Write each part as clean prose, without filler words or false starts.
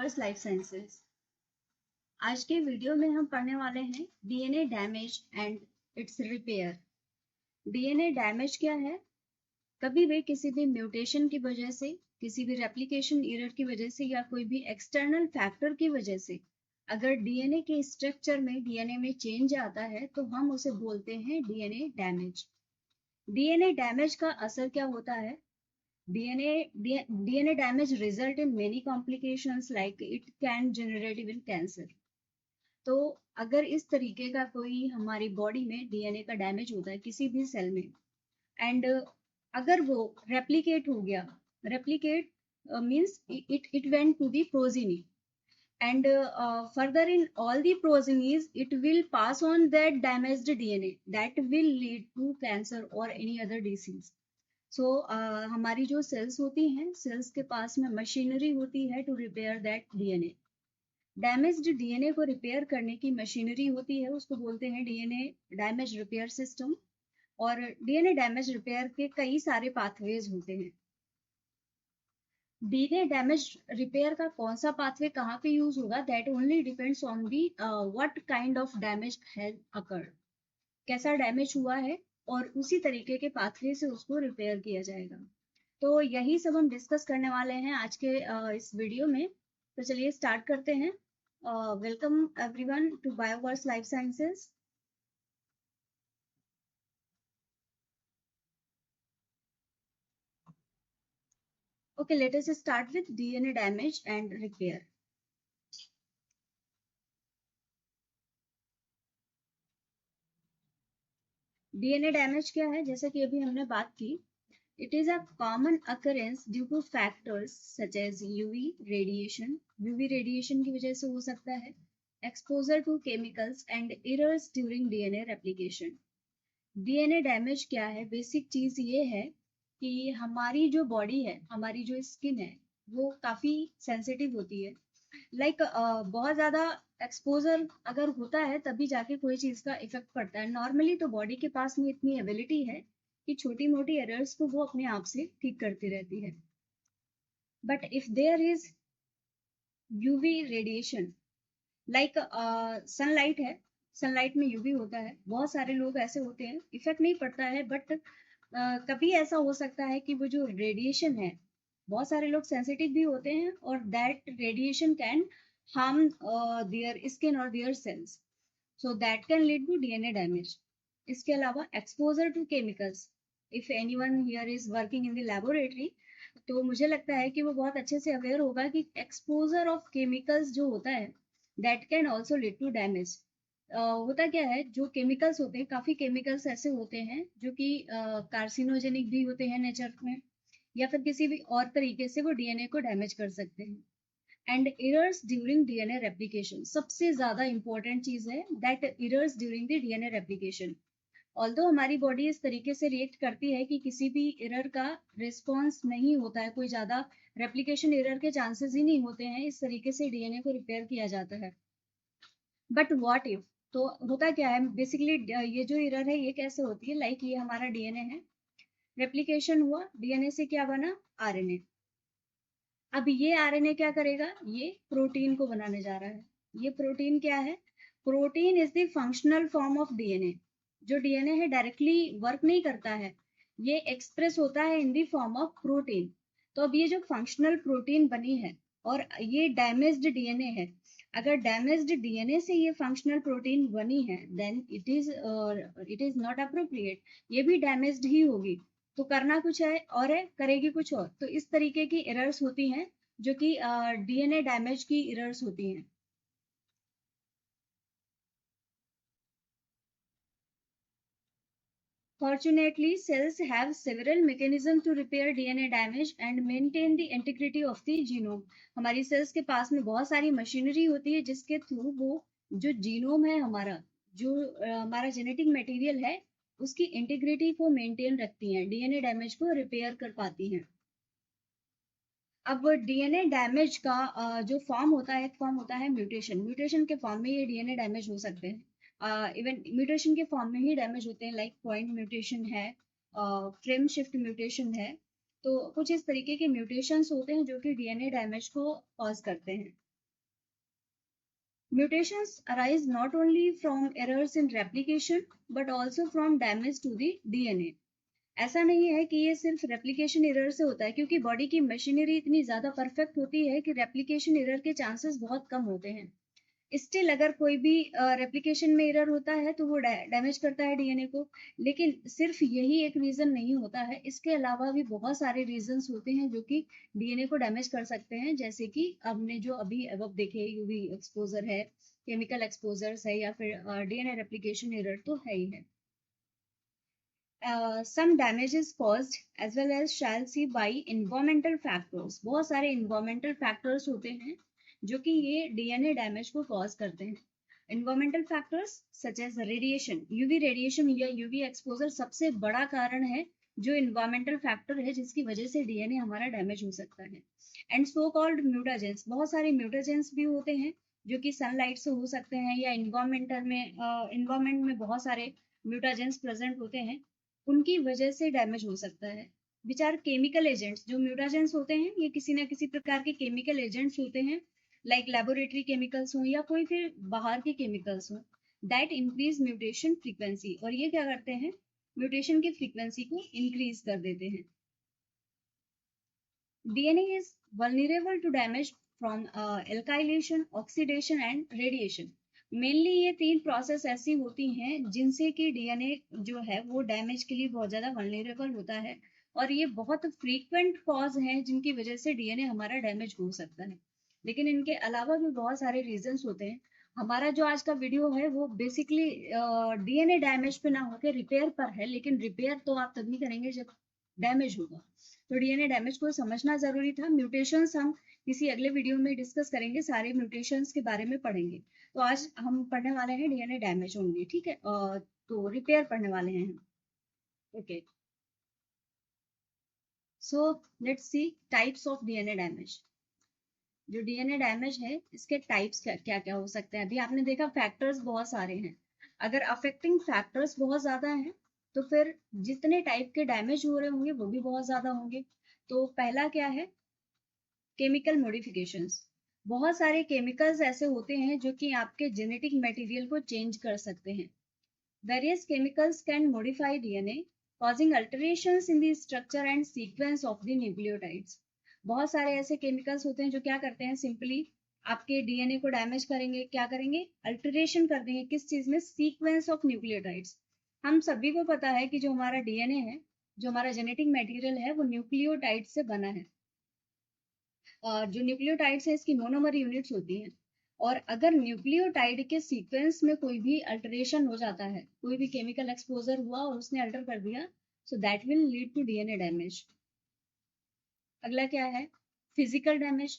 Bioverse life sciences. आज के video में हम पढ़ने वाले हैं DNA damage and it's repair. DNA damage क्या है? कभी भी किसी भी म्यूटेशन की वजह से, किसी भी रेप्लिकेशन एरर की वजह से या कोई भी एक्सटर्नल फैक्टर की वजह से अगर डीएनए के स्ट्रक्चर में, डीएनए में चेंज आता है तो हम उसे बोलते हैं डीएनए डैमेज। डीएनए डैमेज का असर क्या होता है? DNA damage result in many complications like it can generate even cancer। तो अगर इस तरीके का कोई हमारी बॉडी में डीएनए का डैमेज होता है किसी भी सेल में एंड अगर वो रेप्लिकेट हो गया, replicate means it went to the progeny and further in all the progenies it will pass on that damaged DNA that will lead to cancer or any other disease। सो हमारी जो sales होती हैं, sales के पास में machinery होती है to repair that DNA. Damaged DNA को repair करने की मशीनरी होती है, उसको बोलते हैं डीएनए डैमेज रिपेयर सिस्टम। और डीएनए डैमेज रिपेयर के कई सारे पाथवेज होते हैं। डीएनए डैमेज रिपेयर का कौन सा पाथवे कहाँ पे यूज होगा, that only depends on the what kind of damage has occurred, कैसा डैमेज हुआ है और उसी तरीके के पाथवे से उसको रिपेयर किया जाएगा। तो यही सब हम डिस्कस करने वाले हैं आज के इस वीडियो में। तो चलिए स्टार्ट करते हैं। Welcome everyone to Bioverse life sciences. Okay, let us start with DNA damage and repair. DNA damage क्या है? जैसा कि अभी हमने बात की, it is a common occurrence due to factors such as UV radiation। UV radiation की वजह से हो सकता है, exposure to chemicals and errors during DNA replication। DNA damage क्या है? बेसिक चीज ये है कि हमारी जो बॉडी है, हमारी जो स्किन है, वो काफी सेंसिटिव होती है। बहुत ज्यादा एक्सपोजर अगर होता है तभी जाके कोई चीज का इफेक्ट पड़ता है। नॉर्मली तो बॉडी के पास में इतनी एबिलिटी है कि छोटी मोटी एरर्स को वो अपने आप से ठीक करती रहती है। But if there is UV radiation, like sunlight है, सनलाइट में यूवी होता है, बहुत सारे लोग ऐसे होते हैं इफेक्ट नहीं पड़ता है, बट कभी ऐसा हो सकता है कि वो जो रेडिएशन है, बहुत सारे लोग सेंसिटिव भी होते हैं और that radiation can harm their skin और their cells, so that can lead to DNA damage. इसके अलावा exposure to chemicals, if anyone here is working in the laboratory तो मुझे लगता है कि वो बहुत अच्छे से अवेयर होगा कि एक्सपोजर ऑफ केमिकल्स जो होता है that can also lead to damage. होता क्या है, जो केमिकल्स होते हैं, काफी केमिकल्स ऐसे होते हैं जो कि कार्सिनोजेनिक भी होते हैं नेचर में, या फिर किसी भी और तरीके से वो डीएनए को डैमेज कर सकते हैं। And errors during DNA replication, सबसे ज्यादा इंपॉर्टेंट चीज है that errors during the DNA replication. Although हमारी बॉडी इस तरीके से रिएक्ट करती है कि किसी भी एरर का रिस्पॉन्स नहीं होता है, कोई ज्यादा रेप्लिकेशन एरर के चांसेस ही नहीं होते हैं, इस तरीके से डीएनए को रिपेयर किया जाता है। बट व्हाट इफ, तो होता क्या है बेसिकली, ये जो एरर है ये कैसे होती है, लाइक ये हमारा डीएनए है, रेप्लिकेशन हुआ, डीएनए से क्या बना, आरएनए। अब ये आरएनए क्या करेगा, ये प्रोटीन को बनाने जा रहा है। ये प्रोटीन क्या है? Protein is the functional form of DNA. जो डीएनए है डायरेक्टली वर्क नहीं करता है, ये एक्सप्रेस होता है in the form of protein. तो अब ये जो फंक्शनल प्रोटीन बनी है और ये डैमेज्ड डीएनए है, अगर डैमेज्ड डीएनए से ये फंक्शनल प्रोटीन बनी है then it is not appropriate, ये भी डैमेज्ड ही होगी। तो करना कुछ है और है, करेगी कुछ और। तो इस तरीके की एरर्स होती हैं जो कि डीएनए डैमेज की एरर्स होती हैं। Fortunately, cells have several mechanisms to repair DNA damage and maintain the integrity of the genome। हमारी सेल्स के पास में बहुत सारी मशीनरी होती है जिसके थ्रू वो जो जीनोम है हमारा, जो हमारा जेनेटिक मटेरियल है, उसकी इंटीग्रिटी को मेंटेन रखती हैं, डीएनए डैमेज को रिपेयर कर पाती हैं। अब डीएनए डैमेज का जो फॉर्म होता है, एक फॉर्म होता है म्यूटेशन। म्यूटेशन के फॉर्म में ये डीएनए डैमेज हो सकते हैं। इवन म्यूटेशन के फॉर्म में ही डैमेज होते हैं, लाइक पॉइंट म्यूटेशन है, फ्रेम शिफ्ट म्यूटेशन है। तो कुछ इस तरीके के म्यूटेशंस होते हैं जो कि डीएनए डैमेज को कॉज करते हैं। Mutations arise not only from errors in replication but also from damage to the DNA. ऐसा नहीं है कि ये सिर्फ रेप्लिकेशन एरर से होता है, क्योंकि बॉडी की मशीनरी इतनी ज्यादा परफेक्ट होती है कि रेप्लिकेशन एरर के चांसेस बहुत कम होते हैं। स्टिल अगर कोई भी रेप्लिकेशन में एरर होता है तो वो डैमेज करता है डीएनए को, लेकिन सिर्फ यही एक रीजन नहीं होता है, इसके अलावा भी बहुत सारे रीजंस होते हैं जो कि डीएनए को डैमेज कर सकते हैं, जैसे कि हमने जो अभी अब देखे यूवी एक्सपोजर है, केमिकल एक्सपोजर्स है, या फिर डीएनए रेप्लिकेशन एरर तो है ही है। some damage is caused as well as shall see by environmental factors. बहुत सारे environmental factors होते हैं जो कि ये डीएनए डैमेज को कॉज करते हैं। environmental factors such as radiation, UV radiation या यूवी एक्सपोजर सबसे बड़ा कारण है जो environmental factor है जिसकी वजह से डीएनए हमारा डैमेज हो सकता है। एंड सो कॉल्ड म्यूटाजेंस, बहुत सारे म्यूटाजेंस भी होते हैं जो कि सनलाइट से हो सकते हैं या इन्वायरमेंट में बहुत सारे म्यूटाजेंस प्रेजेंट होते हैं, उनकी वजह से डैमेज हो सकता है। विचार केमिकल एजेंट्स, जो म्यूटाजेंस होते हैं ये किसी ना किसी प्रकार के केमिकल एजेंट्स होते हैं, लाइक लेबोरेटरी केमिकल्स हो या कोई फिर बाहर के केमिकल्स हो, दैट इंक्रीज म्यूटेशन फ्रीक्वेंसी, और ये क्या करते हैं, म्यूटेशन की फ्रीक्वेंसी को इंक्रीज कर देते हैं। DNA is vulnerable to damage from alkylation, oxidation and radiation. Mainly ये तीन प्रोसेस ऐसी होती हैं जिनसे कि डीएनए जो है वो डैमेज के लिए बहुत ज़्यादा वल्नरेबल होता है, और ये बहुत फ्रीक्वेंट कॉज हैं जिनकी वजह से डीएनए हमारा डैमेज हो सकता है। लेकिन इनके अलावा भी बहुत सारे रीजंस होते हैं। हमारा जो आज का वीडियो है वो बेसिकली डीएनए डैमेज पे ना होकर रिपेयर पर है, लेकिन रिपेयर तो आप तभी करेंगे जब डैमेज होगा। तो डीएनए डैमेज को समझना जरूरी था। म्यूटेशंस हम किसी अगले वीडियो में डिस्कस करेंगे, सारे म्यूटेशंस के बारे में पढ़ेंगे। तो आज हम पढ़ने वाले हैं डीएनए डैमेज ओनली, ठीक है, तो रिपेयर पढ़ने वाले हैं हम। Okay, so let's see types of DNA damage. जो डीएनए डैमेज है इसके टाइप्स क्या क्या हो सकते हैं। अभी आपने देखा फैक्टर्स बहुत सारे हैं, अगर अफेक्टिंग फैक्टर्स बहुत ज्यादा हैं तो फिर जितने टाइप के डैमेज हो रहे होंगे वो भी बहुत ज्यादा होंगे। तो पहला क्या है, केमिकल मॉडिफिकेशंस। बहुत सारे केमिकल्स ऐसे होते हैं जो कि आपके जेनेटिक मटेरियल को चेंज कर सकते हैं। Various chemicals can modify DNA causing alterations in the structure and sequence of the nucleotides. बहुत सारे ऐसे केमिकल्स होते हैं जो क्या करते हैं, सिंपली आपके डीएनए को डैमेज करेंगे, क्या करेंगे, अल्टरेशन कर देंगे, किस चीज में, सीक्वेंस ऑफ न्यूक्लियोटाइड्स। हम सभी को पता है कि जो हमारा डीएनए है, जो हमारा जेनेटिक मटेरियल है, वो न्यूक्लियोटाइड से बना है। जो न्यूक्लियोटाइड्स है इसकी मोनोमर यूनिट्स होती हैं, और अगर न्यूक्लियोटाइड के सीक्वेंस में कोई भी अल्टरेशन हो जाता है, कोई भी केमिकल एक्सपोजर हुआ और उसने अल्टर कर दिया, so that will lead to DNA damage. अगला क्या है, फिजिकल डैमेज।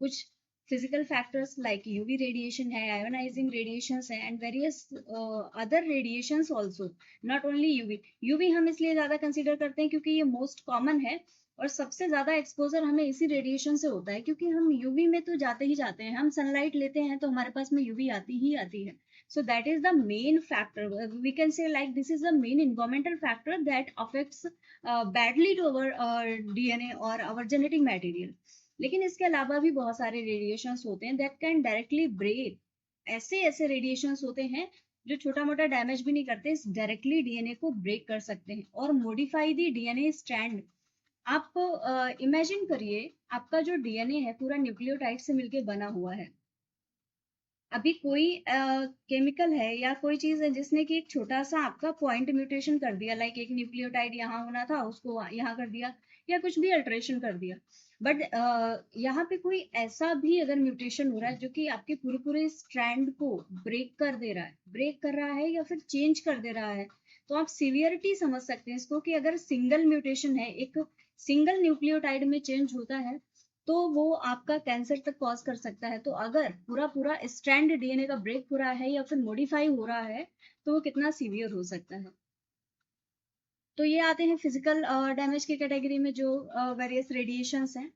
कुछ physical factors like UV radiation है, आयोनाइजिंग रेडिएशंस है, and various other radiations also, not only UV. UV हम इसलिए ज्यादा कंसीडर करते हैं क्योंकि ये मोस्ट कॉमन है, और सबसे ज्यादा एक्सपोजर हमें इसी रेडिएशन से होता है, क्योंकि हम यूवी में तो जाते ही जाते हैं, हम सनलाइट लेते हैं तो हमारे पास में यूवी आती ही आती है। So that is the main factor. We can say like this is the main environmental factor that affects badly to our DNA or our genetic material. लेकिन इसके अलावा भी बहुत सारे रेडिएशंस होते हैं that can directly break. ऐसे ऐसे रेडिएशंस होते हैं जो छोटा मोटा डैमेज भी नहीं करते, डायरेक्टली डीएनए को ब्रेक कर सकते हैं और मॉडिफाई दी डीएनए स्ट्रैंड। आप इमेजिन करिए आपका जो डीएनए है पूरा न्यूक्लियोटाइड से मिलके बना हुआ है। अभी कोई केमिकल है या कोई चीज है जिसने कि एक छोटा सा आपका पॉइंट म्यूटेशन कर दिया, लाइक एक न्यूक्लियोटाइड यहाँ होना था उसको यहाँ कर दिया, या कुछ भी अल्टरेशन कर दिया, बट यहाँ पे कोई ऐसा भी अगर म्यूटेशन हो रहा है जो कि आपके पूरे पूरे स्ट्रैंड को ब्रेक कर रहा है या फिर चेंज कर दे रहा है, तो आप सीवियरिटी समझ सकते हैं इसको, कि अगर सिंगल म्यूटेशन है, एक सिंगल न्यूक्लियोटाइड में चेंज होता है तो वो आपका कैंसर तक कॉज कर सकता है। तो अगर पूरा पूरा स्ट्रैंड डीएनए का ब्रेक हो रहा है या फिर मॉडिफाई हो रहा है तो वो कितना सीवियर हो सकता है। तो ये आते हैं फिजिकल डैमेज की कैटेगरी में, जो वेरियस रेडिएशंस हैं।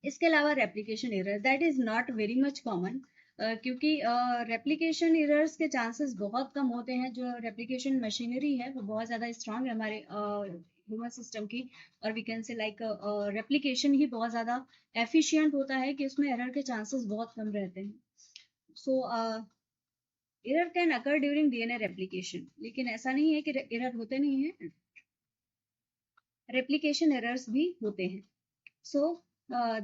इसके अलावा replication error, that is not very much common, क्योंकि रेप्लिकेशन एरर्स के चांसेस बहुत कम होते हैं। जो रेप्लिकेशन मशीनरी है वो बहुत ज़्यादा स्ट्रांग है हमारे ह्यूमन सिस्टम की, और we can say like replication ही बहुत ज़्यादा एफिशिएंट होता है कि उसमें एरर के चांसेस बहुत कम रहते हैं। So error can occur during DNA replication, लेकिन ऐसा नहीं है कि एरर होते नहीं है, रेप्लिकेशन एरर्स भी होते हैं. So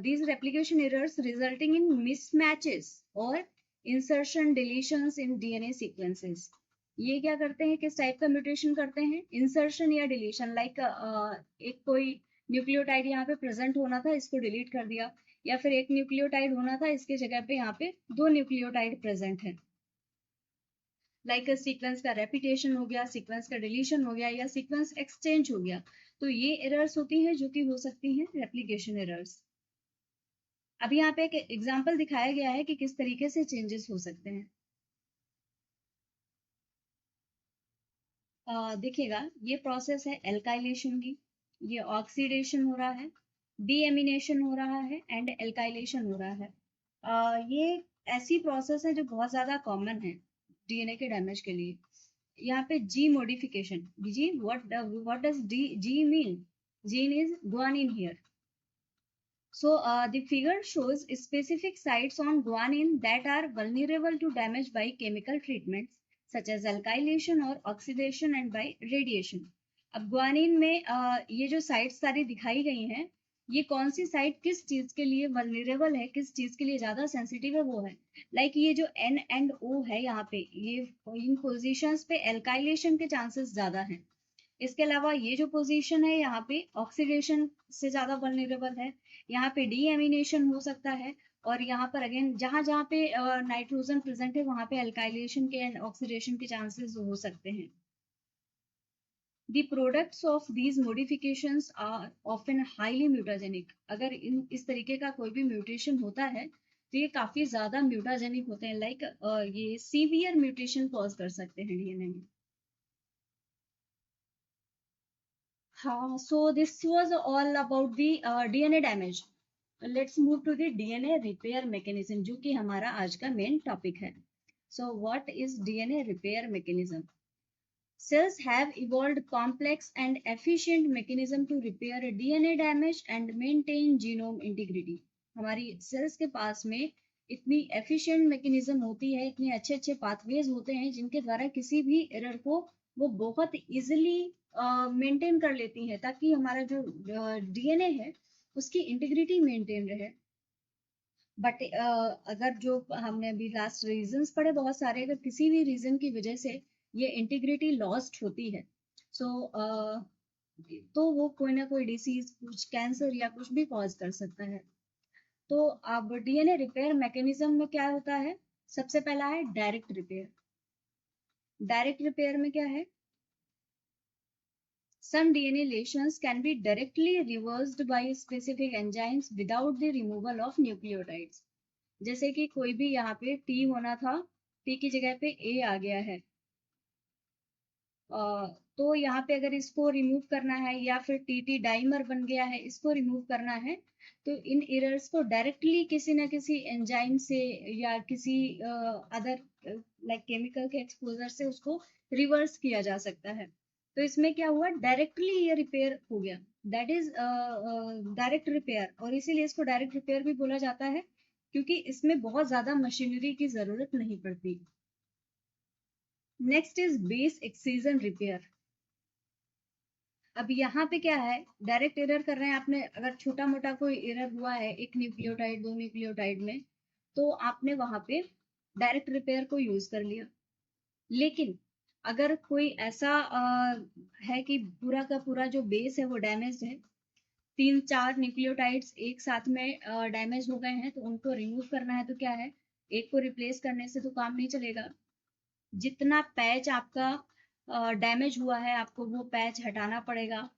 these replication errors resulting in mismatches or insertion deletions in DNA sequences. ये क्या करते हैं, किस टाइप का म्यूटेशन करते हैं, इंसर्शन या डिलीशन. लाइक एक कोई न्यूक्लियोटाइड यहाँ पे प्रेजेंट होना था, इसको डिलीट कर दिया, या फिर एक न्यूक्लियोटाइड होना था, इसके जगह पे यहाँ पे दो न्यूक्लियोटाइड प्रेजेंट है. लाइक सीक्वेंस का रेपिटेशन हो गया, सीक्वेंस का डिलीशन हो गया, या सीक्वेंस एक्सचेंज हो गया. तो ये एरर्स होती हैं जो कि हो सकती हैं रेप्लिकेशन एरर्स. अभी यहाँ पे एक एग्जाम्पल दिखाया गया है कि किस तरीके से चेंजेस हो सकते हैं. देखिएगा, ये प्रोसेस है एल्काइलेशन की, ये ऑक्सीडेशन हो रहा है, डीएमिनेशन हो रहा है एंड एल्काइलेशन हो रहा है. ये ऐसी प्रोसेस है जो बहुत ज्यादा कॉमन है डीएनए के डैमेज के लिए. यहाँ पे G modification, G what does G mean, gene is guanine here. So the figure shows specific sites on guanine that are vulnerable to damage by chemical treatments such as alkylation or oxidation and by radiation. अब guanine में ये जो sites सारी दिखाई गई हैं, ये कौन सी साइट किस चीज के लिए वल्नरेबल है, किस चीज के लिए ज्यादा सेंसिटिव है, वो है. लाइक ये जो N एंड O है यहाँ पे, ये इन पोजिशंस पे एल्काइलेशन के चांसेस ज्यादा हैं. इसके अलावा ये जो पोजीशन है यहाँ पे ऑक्सीडेशन से ज्यादा वल्नरेबल है, यहाँ पे डीएमिनेशन हो सकता है, और यहाँ पर अगेन जहां जहाँ पे नाइट्रोजन प्रेजेंट है वहां पे अल्काइलेशन के एंड ऑक्सीडेशन के चांसेस हो सकते हैं. The products of these modifications are often highly mutagenic. अगर इस तरीके का कोई भी म्यूटेशन होता है तो ये काफी ज्यादा म्यूटाजेनिक होते हैं. लाइक ये सीवियर म्यूटेशन कॉज कर सकते हैं डीएनए में. हाँ, so this was all about the DNA damage. Let's move to the DNA repair mechanism, जो कि हमारा आज का मेन टॉपिक है. So what is DNA repair mechanism? Cells have evolved complex and efficient mechanism to repair DNA damage and maintain genome integrity. हमारी cells के पास में इतनी efficient mechanism होती है, इतने अच्छे अच्छे pathways होते हैं जिनके द्वारा किसी भी error को वो बहुत easily मेंटेन कर लेती हैं, ताकि हमारा जो डीएनए है उसकी इंटीग्रिटी मेंटेन रहे. बट अगर जो हमने अभी लास्ट रीजंस पढ़े बहुत सारे, अगर किसी भी रीजन की वजह से ये इंटीग्रिटी लॉस्ट होती है, सो तो वो कोई ना कोई डिसीज, कुछ कैंसर या कुछ भी कॉज कर सकता है. तो अब डीएनए रिपेयर मैकेनिज्म में क्या होता है, सबसे पहला है डायरेक्ट रिपेयर. डायरेक्ट रिपेयर में क्या है, some DNA lesions can be directly reversed by specific enzymes without the removal of nucleotides. जैसे कि कोई भी यहाँ पे T होना था, T की जगह पे A आ गया है, तो यहाँ पे अगर इसको रिमूव करना है, या फिर TT डाइमर बन गया है, इसको रिमूव करना है, तो इन एरर्स को डायरेक्टली किसी ना किसी एंजाइम से या किसी अदर लाइक केमिकल के एक्सपोजर से उसको रिवर्स किया जा सकता है. तो इसमें क्या हुआ, डायरेक्टली ये रिपेयर हो गया, दैट इज डायरेक्ट रिपेयर. और इसीलिए इसको डायरेक्ट रिपेयर भी बोला जाता है, क्योंकि इसमें बहुत ज्यादा मशीनरी की जरूरत नहीं पड़ती. Next is base excision repair. अब यहाँ पे क्या है, डायरेक्ट एरर कर रहे हैं आपने, अगर छोटा मोटा कोई एरर हुआ है एक न्यूक्लियोटाइड दो न्यूक्लियोटाइड में, तो आपने वहां पे डायरेक्ट रिपेयर को यूज कर लिया. लेकिन अगर कोई ऐसा है कि पूरा का पूरा जो बेस है वो डैमेज है, 3-4 न्यूक्लियोटाइड्स एक साथ में डैमेज हो गए हैं, तो उनको रिमूव करना है, तो क्या है, एक को रिप्लेस करने से तो काम नहीं चलेगा. जितना पैच आपका डैमेज हुआ है आपको वो पैच हटाना पड़ेगा.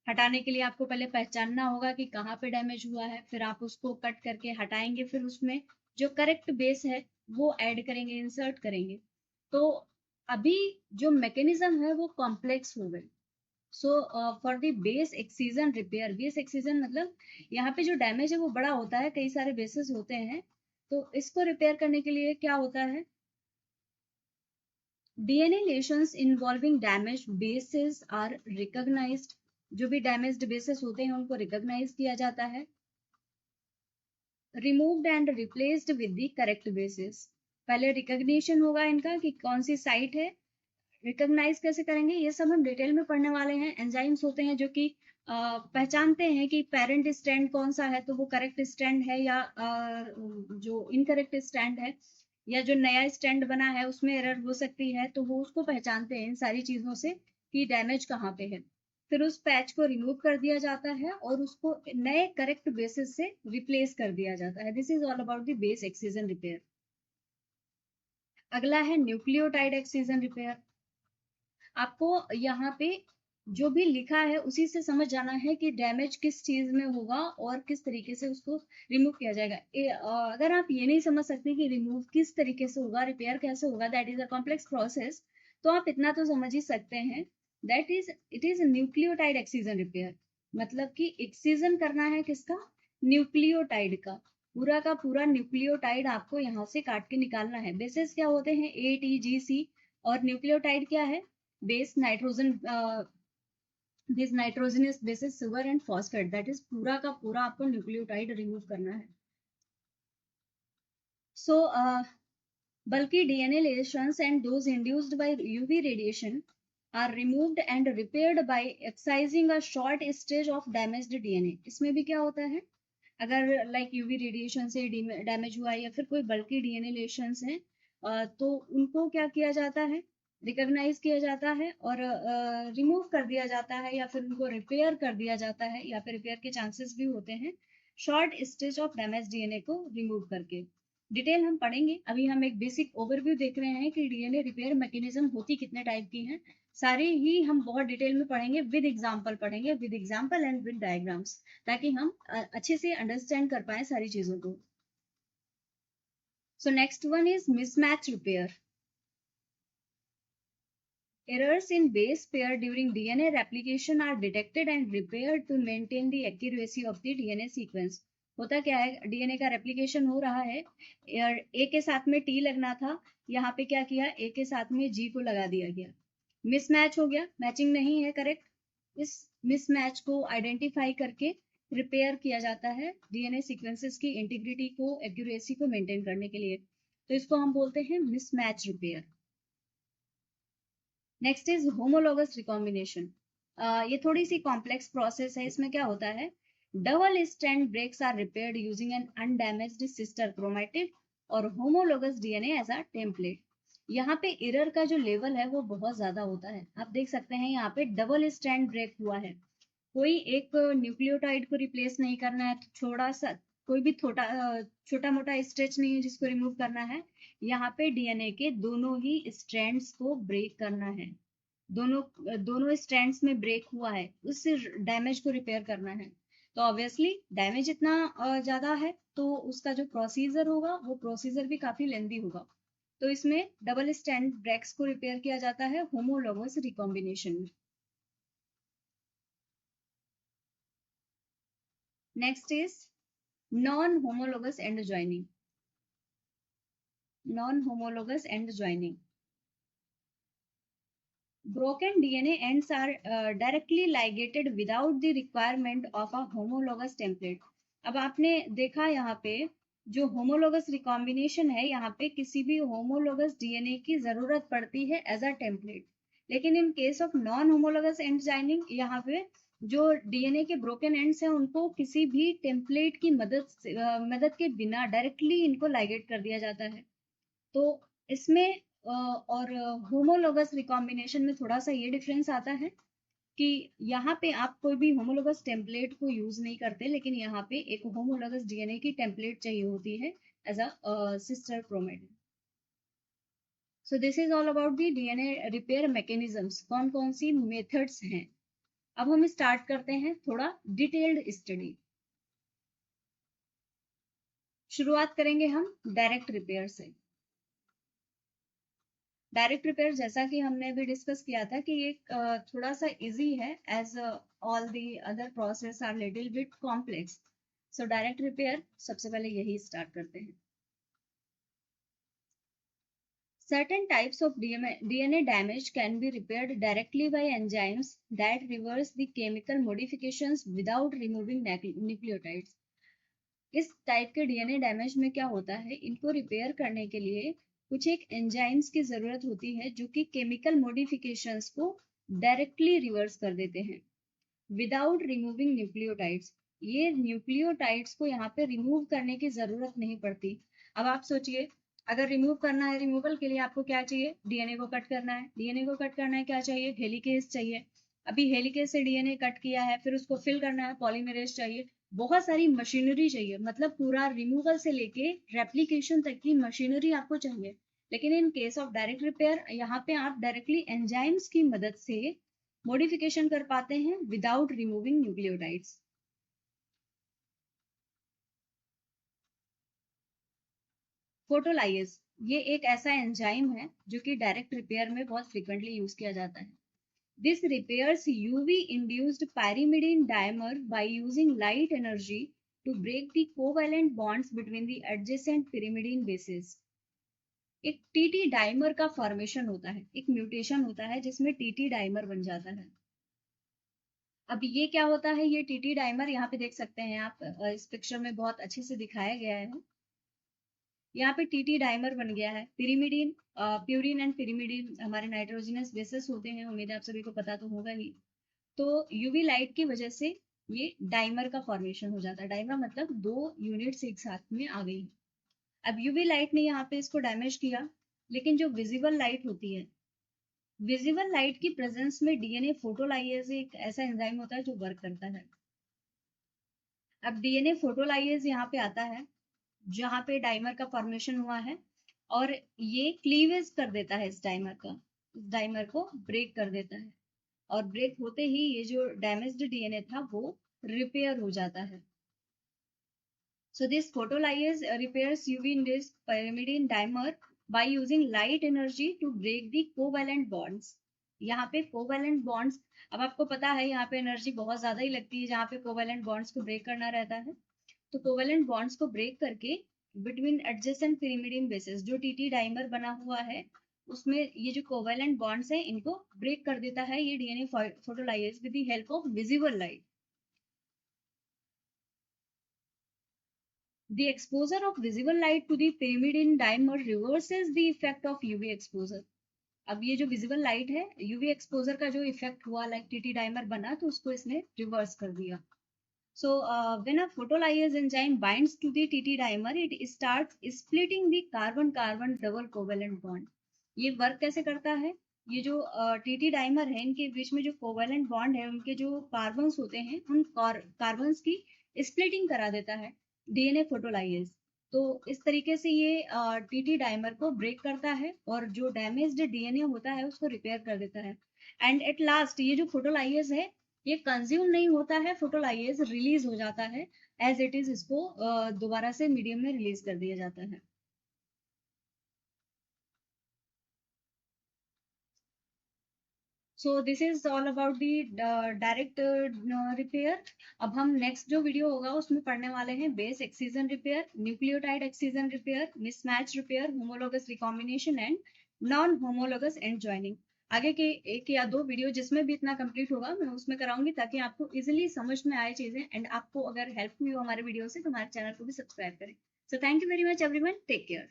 हटाने के लिए आपको पहले पहचानना होगा कि कहाँ पे डैमेज हुआ है, फिर आप उसको कट करके हटाएंगे, फिर उसमें जो करेक्ट बेस है वो ऐड करेंगे, इंसर्ट करेंगे. तो अभी जो मैकेनिज्म है वो कॉम्प्लेक्स हो गए. So for the base excision repair, base excision मतलब यहाँ पे जो डैमेज है वो बड़ा होता है, कई सारे बेसेस होते हैं, तो इसको रिपेयर करने के लिए क्या होता है, DNA lesions involving damage bases are recognised. जो भी डैमेज्ड बेसेस होते हैं उनको रिकॉग्नाइज किया जाता है. Removed and replaced with the correct basis. पहले रिकॉग्निशन होगा इनका कि कौन सी साइट है, रिकॉग्नाइज कैसे करेंगे ये सब हम डिटेल में पढ़ने वाले हैं। एंजाइम्स होते हैं जो कि पहचानते हैं कि पेरेंट स्टैंड कौन सा है, तो वो करेक्ट स्टैंड है या जो इनकरेक्ट स्टैंड है, या जो नया स्टैंड बना है उसमें एरर हो सकती है, तो वो उसको पहचानते हैं इन सारी चीजों से कि डैमेज कहाँ पे है। फिर उस पैच को रिमूव कर दिया जाता है और उसको नए करेक्ट बेसिस से रिप्लेस कर दिया जाता है। This is all about the base excision repair. अगला है न्यूक्लियोटाइड एक्सीजन रिपेयर। आपको यहाँ पे जो भी लिखा है उसी से समझ जाना है कि डैमेज किस चीज में होगा और किस तरीके से उसको रिमूव किया जाएगा। अगर आप ये नहीं समझ सकते कि रिमूव किस तरीके से होगा, रिपेयर कैसे होगा, that is a complex process, तो आप इतना तो समझ ही सकते हैं, that is it is nucleotide excision repair. मतलब कि एक्सीजन करना है किसका, न्यूक्लियोटाइड का। पूरा का पूरा न्यूक्लियोटाइड आपको यहाँ से काट के निकालना है। बेसिस क्या होते हैं, ATGC, और न्यूक्लियोटाइड क्या है, base nitrogen, this nitrogenous bases sugar and phosphate, that is पूरा का पूरा आपको न्यूक्लियोटाइड रिमूव करना है। सो bulky DNA lesions and those induced by UV radiation are removed and repaired by excising a short stage of damaged DNA। इसमें भी क्या होता है, अगर लाइक यूवी रेडिएशन से डैमेज हुआ है या फिर कोई बल्कि डीएनए लेशंस हैं, तो उनको क्या किया जाता है, रिकॉग्नाइज किया जाता है और रिमूव कर दिया जाता है, या फिर उनको रिपेयर कर दिया जाता है, या फिर रिपेयर के चांसेस भी होते हैं short stage of damage DNA को रिमूव करके। डिटेल हम पढ़ेंगे, अभी हम एक बेसिक ओवरव्यू देख रहे हैं कि डीएनए रिपेयर मैकेनिज्म होती कितने टाइप की हैं। सारे ही हम बहुत डिटेल में पढ़ेंगे, विद एग्जांपल पढ़ेंगे, with example and with diagrams, ताकि हम अच्छे से अंडरस्टैंड कर पाए सारी चीजों को। So next one is mismatch repair. Errors in base pair during DNA replication are detected and repaired to maintain the accuracy of the DNA sequence। होता क्या है, डीएनए का रेप्लिकेशन हो रहा है, ए के साथ में टी लगना था, यहाँ पे क्या किया, ए के साथ में जी को लगा दिया गया, मिसमैच हो गया, मैचिंग नहीं है करेक्ट। इस मिसमैच को आइडेंटिफाई करके रिपेयर किया जाता है डीएनए सीक्वेंसेस की इंटीग्रिटी को, एक्यूरेसी को मेंटेन करने के लिए, तो इसको हम बोलते हैं mismatch repair. Next is homologous recombination. ये थोड़ी सी कॉम्प्लेक्स प्रोसेस है। इसमें क्या होता है, double strand breaks are repaired using an undamaged sister chromatid और homologous DNA as a template. यहाँ पे एरर का जो लेवल है वो बहुत ज्यादा होता है। आप देख सकते हैं यहाँ पे डबल स्ट्रैंड ब्रेक हुआ है, कोई एक न्यूक्लियोटाइड को रिप्लेस नहीं करना है, थोड़ा सा कोई भी छोटा मोटा स्ट्रेच नहीं है जिसको रिमूव करना है। यहाँ पे डीएनए के दोनों ही स्ट्रैंड्स को ब्रेक करना है, दोनों स्ट्रैंड्स में ब्रेक हुआ है, उस डैमेज को रिपेयर करना है। तो ऑब्वियसली डैमेज इतना ज्यादा है तो उसका जो प्रोसीजर होगा वो प्रोसीजर भी काफी लेंदी होगा। तो इसमें डबल स्ट्रैंड ब्रेक्स को रिपेयर किया जाता है होमोलोगस रिकॉम्बिनेशन में। Next is non homologous and joining. Non homologous and joining, broken DNA ends are directly ligated without the requirement of a homologous template। अब आपने देखा यहाँ पे जो होमोलोगस रिकॉम्बिनेशन है, यहाँ पे किसी भी होमोलोगस डीएनए की जरूरत पड़ती है एज अ टेम्पलेट, लेकिन in case of non homologous and joining यहाँ पे जो डीएनए के ब्रोकन एंड्स हैं उनको किसी भी टेम्पलेट की मदद के बिना डायरेक्टली इनको लाइगेट कर दिया जाता है। तो इसमें और होमोलोगस रिकॉम्बिनेशन में थोड़ा सा ये डिफरेंस आता है कि यहाँ पे आप कोई भी होमोलोगस टेम्पलेट को यूज नहीं करते, लेकिन यहाँ पे एक होमोलोगस डीएनए की टेम्पलेट चाहिए होती है as a sister chromatin. So this is all about the DNA repair mechanisms, कौन कौन सी मेथड्स हैं। अब हम स्टार्ट करते हैं थोड़ा डिटेल्ड स्टडी। शुरुआत करेंगे हम डायरेक्ट रिपेयर से। डायरेक्ट रिपेयर जैसा कि हमने अभी डिस्कस किया था कि ये थोड़ा सा इजी है, as all the other process are little bit complex. So direct repair सबसे पहले यही स्टार्ट करते हैं। Certain types of DNA damage can be repaired directly by enzymes that reverse the chemical modifications without removing nucleotides। इस type के DNA damage में क्या होता है, इनको रिपेयर करने के लिए कुछ एक एंजाइम्स की जरूरत होती है जो कि केमिकल मॉडिफिकेशंस को डायरेक्टली रिवर्स कर देते हैं विदाउट रिमूविंग न्यूक्लियोटाइड्स। ये न्यूक्लियोटाइड्स को यहाँ पे रिमूव करने की जरूरत नहीं पड़ती। अब आप सोचिए, अगर रिमूव करना है, रिमूवल के लिए आपको क्या चाहिए? डीएनए को कट करना है। डीएनए को कट करना है, क्या चाहिए? हेलिकेज चाहिए। अभी हेलिकेज से डीएनए कट किया है, फिर उसको फिल करना है, पॉलीमरेज चाहिए, बहुत सारी मशीनरी चाहिए। मतलब पूरा रिमूवल से लेके रेप्लिकेशन तक की मशीनरी आपको चाहिए। लेकिन in case of direct repair, यहाँ पे आप डायरेक्टली एंजाइम्स की मदद से मॉडिफिकेशन कर पाते हैं विदाउट रिमूविंग न्यूक्लियोटाइड्स। फोटोलाइज, ये एक ऐसा एंजाइम है जो कि डायरेक्ट रिपेयर में बहुत फ्रिक्वेंटली यूज किया जाता है। This repairs UV induced pyrimidine dimer by using light energy to break the covalent bonds between the adjacent pyrimidine bases। एक टीटी डाइमर का फॉर्मेशन होता है, एक म्यूटेशन होता है जिसमें टीटी डाइमर बन जाता है। अब ये क्या होता है? ये टीटी डाइमर यहाँ पे देख सकते हैं आप, इस पिक्चर में बहुत अच्छे से दिखाया गया है। यहाँ पे टीटी डाइमर बन गया है। पिरिमिडीन, प्यूरिन एंड पिरिमिडीन हमारे नाइट्रोजनस बेसेस होते हैं, उम्मीद है आप सभी को पता तो होगा ही। तो यूवी लाइट की वजह से ये डाइमर का फॉर्मेशन हो जाता है। डाइमर मतलब दो यूनिट्स एक साथ में आ गई। अब यूवी लाइट ने यहाँ पे इसको डैमेज किया, लेकिन जो विजिबल लाइट होती है, विजिबल लाइट की प्रेजेंस में डीएनए फोटोलाइएज एक ऐसा एंजाइम होता है जो वर्क करता है। अब डीएनए फोटोलाइएज यहाँ पे आता है जहाँ पे डाइमर का फॉर्मेशन हुआ है, और ये क्लीवेज कर देता है इस डाइमर का, इस डाइमर को ब्रेक कर देता है, और ब्रेक होते ही ये जो डैमेज्ड डीएनए था वो रिपेयर हो जाता है। So this photolysase repairs UV-induced pyrimidine dimer by using light energy to break the covalent bonds। यहाँ पे कोवेलेंट बॉन्ड्स, अब आपको पता है यहाँ पे एनर्जी बहुत ज्यादा ही लगती है जहाँ पे कोवेलेंट बॉन्ड्स को ब्रेक करना रहता है। तो कोवेलेंट बॉन्ड्स को ब्रेक करके बिटवीन एडजेसेंट pyrimidine बेसेस, जो टीटी डाइमर बना हुआ है उसमें ये जो कोवेलेंट बॉन्ड्स है इनको ब्रेक कर देता है ये DNA photolysis with the help of visible light. The exposure of visible light to the pyrimidine dimer reverses the effect of UV exposure। अब ये जो विजिबल लाइट है, यूवी एक्सपोजर का जो इफेक्ट हुआ, लाइक टीटी डाइमर बना, तो उसको इसने रिवर्स कर दिया। So when a photolysase enzyme binds to the TT dimer, it starts splitting the carbon-carbon double covalent bond। ये वर्क कैसे करता है? ये जो टीटी डाइमर है, इनके बीच में जो कोवेलेंट बॉन्ड है, उनके जो कार्बन्स होते हैं, उन कार्बन्स की स्प्लिटिंग करा देता है डीएनए फोटोलाइजेज। तो इस तरीके से ये टीटी डाइमर को ब्रेक करता है और जो डैमेज्ड डीएनए होता है उसको रिपेयर कर देता है। एंड एट लास्ट ये जो फोटोलाइजेज है ये कंज्यूम नहीं होता है, फोटोलाइजेज रिलीज हो जाता है एज इट इज, इसको दोबारा से मीडियम में रिलीज कर दिया जाता है। सो this is all about the direct repair. अब हम नेक्स्ट जो वीडियो होगा उसमें पढ़ने वाले हैं base excision repair, nucleotide excision repair, mismatch repair, homologous recombination and non homologous and joining. आगे के एक या दो वीडियो जिसमें भी इतना कंप्लीट होगा मैं उसमें कराऊंगी, ताकि आपको इजिली समझ में आए चीजें, एंड आपको अगर हेल्प हुई हो हमारे वीडियो से तो हमारे चैनल को भी सब्सक्राइब करें। So thank you very much everyone, take care.